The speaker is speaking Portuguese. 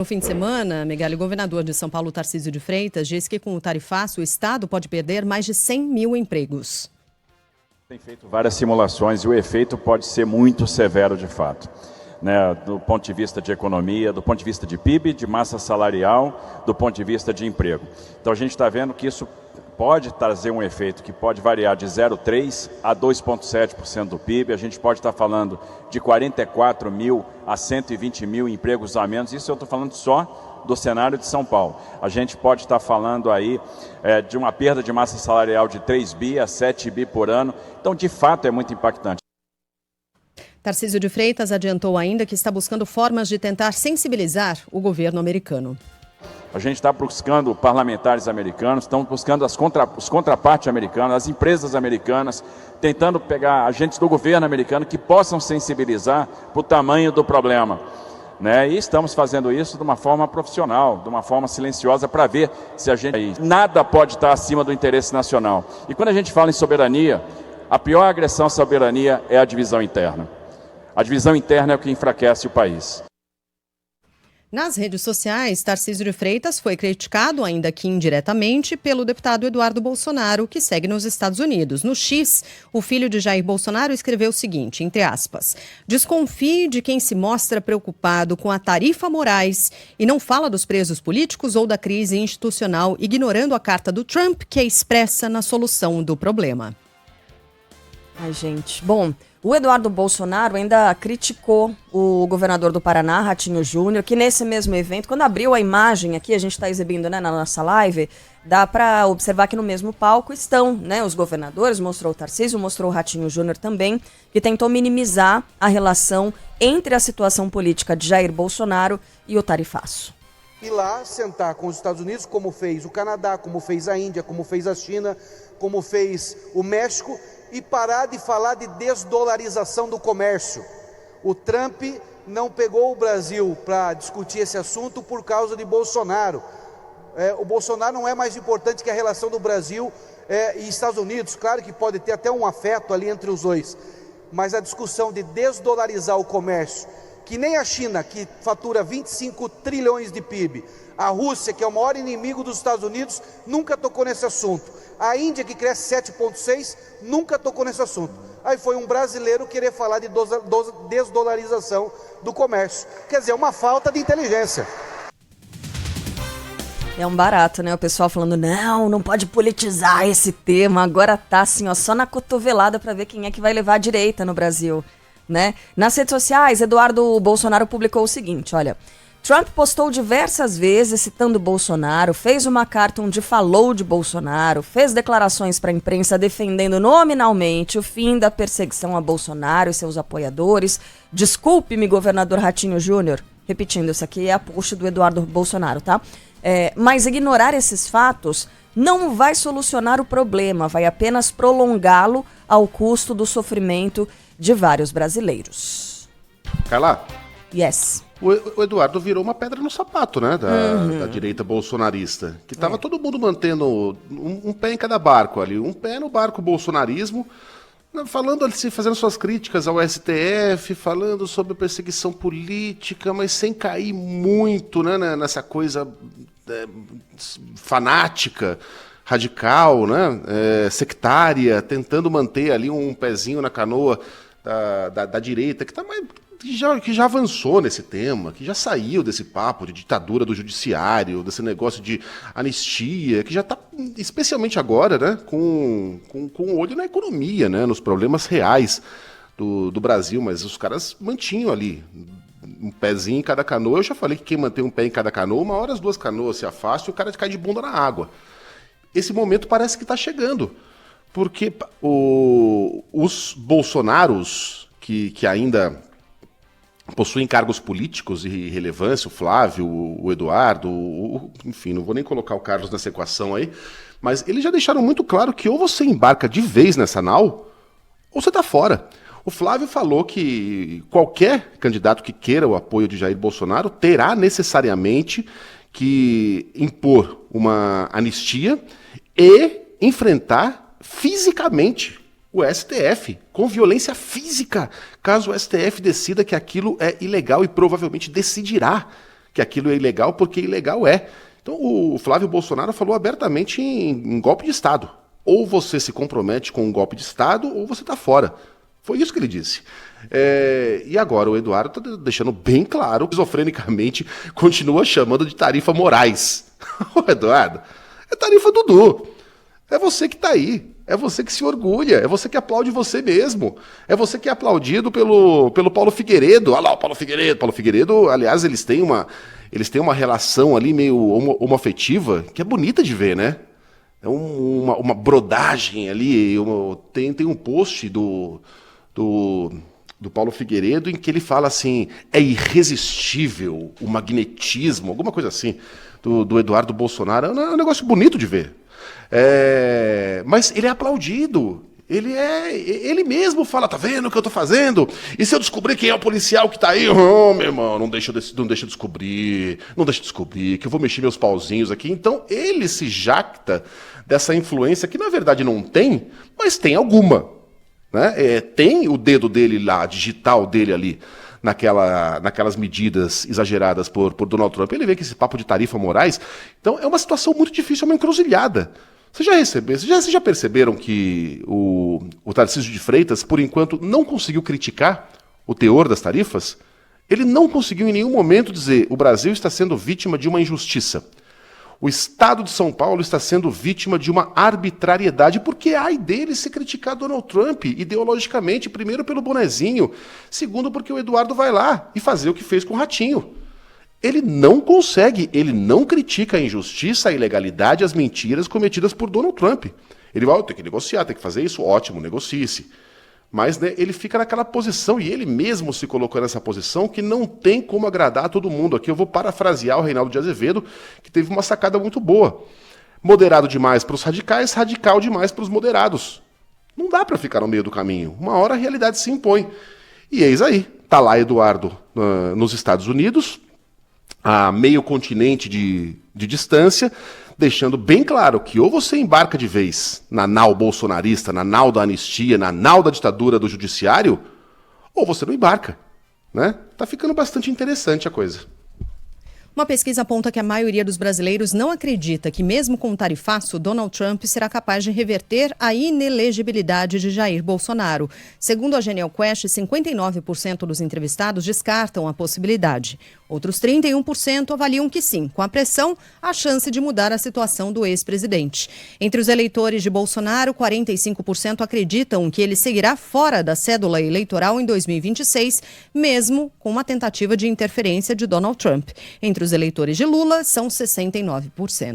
No fim de semana, Megali, o governador de São Paulo, Tarcísio de Freitas, disse que com o tarifaço o Estado pode perder mais de 100 mil empregos. Tem feito várias simulações e o efeito pode ser muito severo de fato, né? Do ponto de vista de economia, do ponto de vista de PIB, de massa salarial, do ponto de vista de emprego. Então a gente está vendo que isso pode trazer um efeito que pode variar de 0,3% a 2,7% do PIB. A gente pode estar falando de 44 mil a 120 mil empregos a menos. Isso eu estou falando só do cenário de São Paulo. A gente pode estar falando aí de uma perda de massa salarial de 3 bi a 7 bi por ano. Então, de fato, é muito impactante. Tarcísio de Freitas adiantou ainda que está buscando formas de tentar sensibilizar o governo americano. A gente está buscando parlamentares americanos, estamos buscando os contrapartes americanos, as empresas americanas, tentando pegar agentes do governo americano que possam sensibilizar para o tamanho do problema, né? E estamos fazendo isso de uma forma profissional, de uma forma silenciosa, para ver se a gente... Nada pode estar acima do interesse nacional. E quando a gente fala em soberania, a pior agressão à soberania é a divisão interna. A divisão interna é o que enfraquece o país. Nas redes sociais, Tarcísio de Freitas foi criticado, ainda que indiretamente, pelo deputado Eduardo Bolsonaro, que segue nos Estados Unidos. No X, o filho de Jair Bolsonaro escreveu o seguinte, entre aspas, desconfie de quem se mostra preocupado com a tarifa Moraes e não fala dos presos políticos ou da crise institucional, ignorando a carta do Trump, que é expressa na solução do problema. Ai, gente. Bom, o Eduardo Bolsonaro ainda criticou o governador do Paraná, Ratinho Júnior, que nesse mesmo evento, quando abriu a imagem aqui, a gente está exibindo, né, na nossa live, dá para observar que no mesmo palco estão, né, os governadores, mostrou o Tarcísio, mostrou o Ratinho Júnior também, que tentou minimizar a relação entre a situação política de Jair Bolsonaro e o tarifaço. E lá sentar com os Estados Unidos, como fez o Canadá, como fez a Índia, como fez a China, como fez o México, e parar de falar de desdolarização do comércio. O Trump não pegou o Brasil para discutir esse assunto por causa de Bolsonaro. O Bolsonaro não é mais importante que a relação do Brasil e Estados Unidos. Claro que pode ter até um afeto ali entre os dois, mas a discussão de desdolarizar o comércio, que nem a China, que fatura 25 trilhões de PIB, a Rússia, que é o maior inimigo dos Estados Unidos, nunca tocou nesse assunto. A Índia, que cresce 7,6%, nunca tocou nesse assunto. Aí foi um brasileiro querer falar de desdolarização do comércio. Quer dizer, uma falta de inteligência. É um barato, né? O pessoal falando, não pode politizar esse tema. Agora tá assim, ó, só na cotovelada para ver quem é que vai levar a direita no Brasil, né? Nas redes sociais, Eduardo Bolsonaro publicou o seguinte, olha... Trump postou diversas vezes citando Bolsonaro, fez uma carta onde falou de Bolsonaro, fez declarações para a imprensa defendendo nominalmente o fim da perseguição a Bolsonaro e seus apoiadores. Desculpe-me, governador Ratinho Júnior. Repetindo, isso aqui é a post do Eduardo Bolsonaro, tá? Mas ignorar esses fatos não vai solucionar o problema, vai apenas prolongá-lo ao custo do sofrimento de vários brasileiros. Carla? Yes. O Eduardo virou uma pedra no sapato, né, da direita bolsonarista, que estava todo mundo mantendo um pé em cada barco ali, um pé no barco bolsonarismo, falando assim, fazendo suas críticas ao STF, falando sobre perseguição política, mas sem cair muito, né, nessa coisa fanática, radical, né, sectária, tentando manter ali um pezinho na canoa da direita, que já avançou nesse tema, que já saiu desse papo de ditadura do judiciário, desse negócio de anistia, que já está, especialmente agora, né, com o olho na economia, né, nos problemas reais do Brasil, mas os caras mantinham ali um pezinho em cada canoa. Eu já falei que quem mantém um pé em cada canoa, uma hora as duas canoas se afastam e o cara cai de bunda na água. Esse momento parece que está chegando, porque os bolsonaros que ainda possuem cargos políticos e relevância, o Flávio, o Eduardo, enfim, não vou nem colocar o Carlos nessa equação aí, mas eles já deixaram muito claro que ou você embarca de vez nessa nau, ou você está fora. O Flávio falou que qualquer candidato que queira o apoio de Jair Bolsonaro terá necessariamente que impor uma anistia e enfrentar fisicamente o STF, com violência física, caso o STF decida que aquilo é ilegal e provavelmente decidirá que aquilo é ilegal porque ilegal é. Então o Flávio Bolsonaro falou abertamente em golpe de Estado. Ou você se compromete com um golpe de Estado ou você está fora. Foi isso que ele disse. E agora o Eduardo está deixando bem claro, esquizofrenicamente, continua chamando de tarifa Moraes. Ô Eduardo, é tarifa Dudu. É você que está aí. É você que se orgulha. É você que aplaude você mesmo. É você que é aplaudido pelo Paulo Figueiredo. Olha lá o Paulo Figueiredo. Paulo Figueiredo, aliás, eles têm uma relação ali meio homoafetiva que é bonita de ver, né? É uma brodagem ali. Tem um post do Paulo Figueiredo em que ele fala assim, é irresistível o magnetismo, alguma coisa assim, do Eduardo Bolsonaro. É um negócio bonito de ver. Mas ele é aplaudido. Ele mesmo fala, tá vendo o que eu tô fazendo? E se eu descobrir quem é o policial que tá aí? Oh, meu irmão, não deixa descobrir, que eu vou mexer meus pauzinhos aqui. Então ele se jacta dessa influência que na verdade não tem, mas tem alguma. Né? Tem o dedo dele lá, digital dele ali, naquelas medidas exageradas por Donald Trump. Ele vê que esse papo de tarifa Moraes. Então é uma situação muito difícil, é uma encruzilhada. Vocês já perceberam que o Tarcísio de Freitas, por enquanto, não conseguiu criticar o teor das tarifas? Ele não conseguiu em nenhum momento dizer o Brasil está sendo vítima de uma injustiça. O Estado de São Paulo está sendo vítima de uma arbitrariedade, porque ai dele se criticar Donald Trump ideologicamente, primeiro pelo bonezinho, segundo porque o Eduardo vai lá e fazer o que fez com o Ratinho. Ele não consegue, ele não critica a injustiça, a ilegalidade, as mentiras cometidas por Donald Trump. Ele vai, tem que negociar, tem que fazer isso, ótimo, negocie-se. Mas né, ele fica naquela posição, e ele mesmo se colocou nessa posição, que não tem como agradar a todo mundo. Aqui eu vou parafrasear o Reinaldo de Azevedo, que teve uma sacada muito boa. Moderado demais para os radicais, radical demais para os moderados. Não dá para ficar no meio do caminho. Uma hora a realidade se impõe. E eis aí, tá lá Eduardo nos Estados Unidos, a meio continente de distância, deixando bem claro que ou você embarca de vez na nau bolsonarista, na nau da anistia, na nau da ditadura do judiciário, ou você não embarca. Né? Tá ficando bastante interessante a coisa. Uma pesquisa aponta que a maioria dos brasileiros não acredita que, mesmo com o tarifaço, Donald Trump será capaz de reverter a inelegibilidade de Jair Bolsonaro. Segundo a Genial Quest, 59% dos entrevistados descartam a possibilidade. Outros 31% avaliam que sim, com a pressão, há chance de mudar a situação do ex-presidente. Entre os eleitores de Bolsonaro, 45% acreditam que ele seguirá fora da cédula eleitoral em 2026, mesmo com uma tentativa de interferência de Donald Trump. Entre os eleitores de Lula, são 69%.